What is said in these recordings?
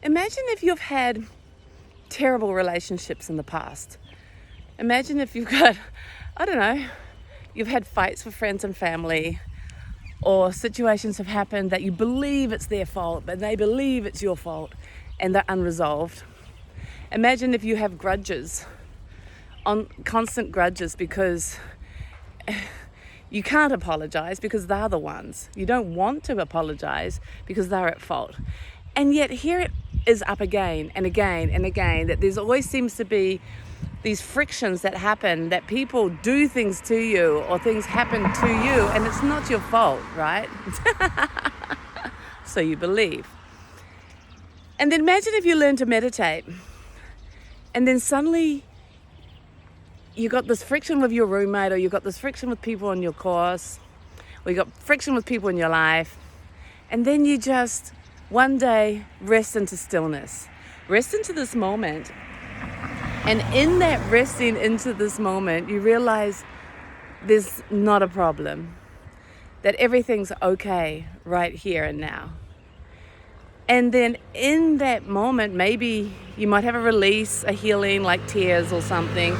Imagine if you've had terrible relationships in the past. Imagine if you've got, I don't know, you've had fights with friends and family, or situations have happened that you believe it's their fault, but they believe it's your fault, and they're unresolved. Imagine if you have grudges, constant grudges, because you can't apologize because they're the ones. You don't want to apologize because they're at fault. And yet here it is up again and again and again, that there's always seems to be these frictions that happen, that people do things to you or things happen to you, and it's not your fault, right? So you believe. And then imagine if you learn to meditate, and then suddenly you got this friction with your roommate, or you got this friction with people on your course, or you got friction with people in your life, and then you just one day rest into stillness, rest into this moment. And in that resting into this moment, you realize there's not a problem, that everything's okay right here and now. And then in that moment, maybe you might have a release, a healing, like tears or something.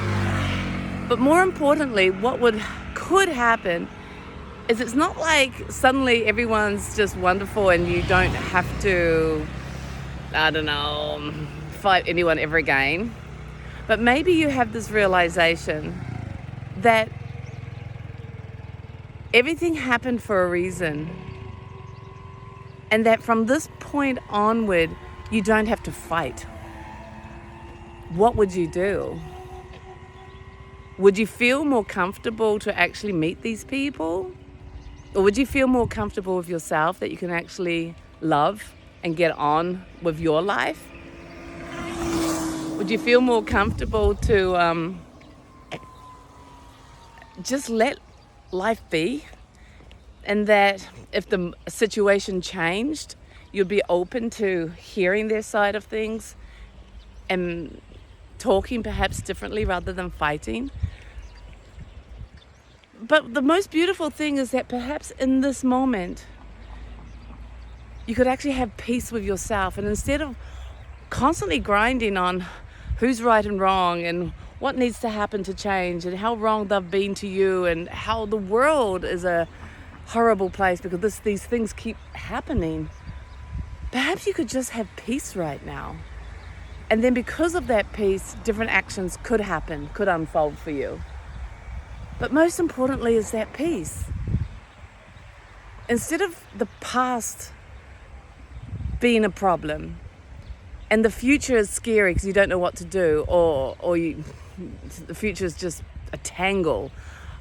But more importantly, what could happen is it's not like suddenly everyone's just wonderful and you don't have to, I don't know, fight anyone ever again. But maybe you have this realization that everything happened for a reason, and that from this point onward, you don't have to fight. What would you do? Would you feel more comfortable to actually meet these people? Or would you feel more comfortable with yourself, that you can actually love and get on with your life? Would you feel more comfortable to just let life be? And that if the situation changed, you'd be open to hearing their side of things and talking perhaps differently rather than fighting? But the most beautiful thing is that perhaps in this moment, you could actually have peace with yourself. And instead of constantly grinding on who's right and wrong and what needs to happen to change and how wrong they've been to you and how the world is a horrible place because these things keep happening, perhaps you could just have peace right now. And then because of that peace, different actions could happen, could unfold for you. But most importantly is that peace. Instead of the past being a problem, and the future is scary because you don't know what to do, or the future is just a tangle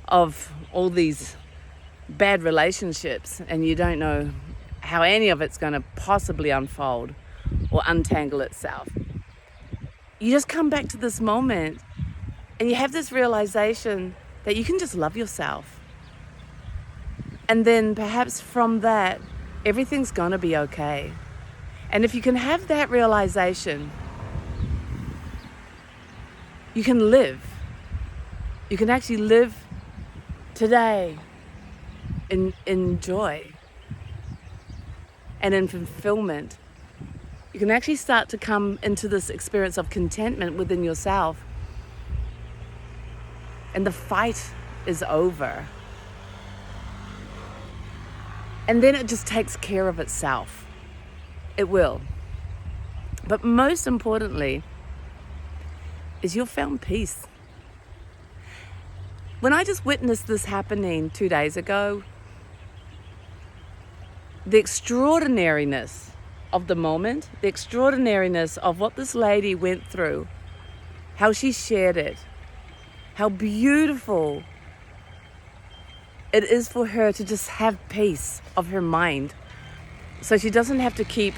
of all these bad relationships, and you don't know how any of it's going to possibly unfold or untangle itself. You just come back to this moment and you have this realization that you can just love yourself. And then perhaps from that, everything's going to be okay. And if you can have that realization, you can live. You can actually live today in joy and in fulfillment. You can actually start to come into this experience of contentment within yourself. And the fight is over. And then it just takes care of itself. It will. But most importantly is you've found peace. When I just witnessed this happening 2 days ago, the extraordinariness of the moment, the extraordinariness of what this lady went through, how she shared it, how beautiful it is for her to just have peace of her mind. So she doesn't have to keep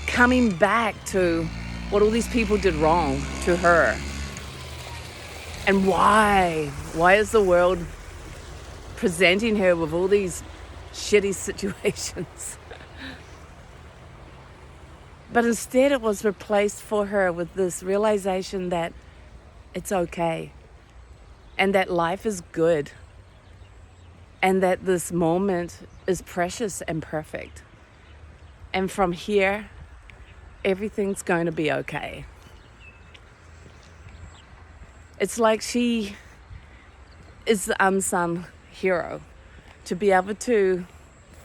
coming back to what all these people did wrong to her. And why is the world presenting her with all these shitty situations? But instead it was replaced for her with this realization that it's okay, and that life is good, and that this moment is precious and perfect. And from here, everything's going to be okay. It's like she is the unsung hero to be able to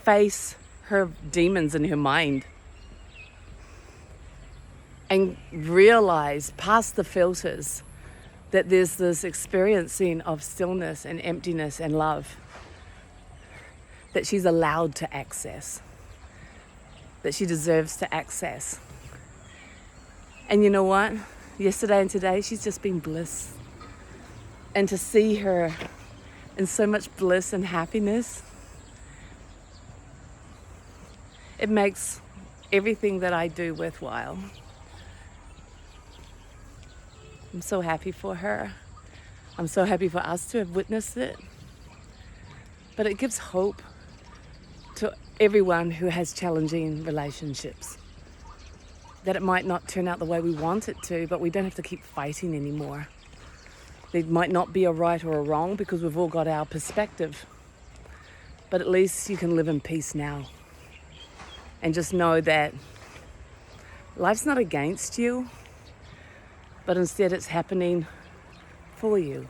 face her demons in her mind and realize past the filters that there's this experiencing of stillness and emptiness and love that she's allowed to access, that she deserves to access. And you know what? Yesterday and today, she's just been bliss. And to see her in so much bliss and happiness, it makes everything that I do worthwhile. I'm so happy for her. I'm so happy for us to have witnessed it. But it gives hope to everyone who has challenging relationships. That it might not turn out the way we want it to, but we don't have to keep fighting anymore. There might not be a right or a wrong because we've all got our perspective. But at least you can live in peace now. And just know that life's not against you, but instead it's happening for you.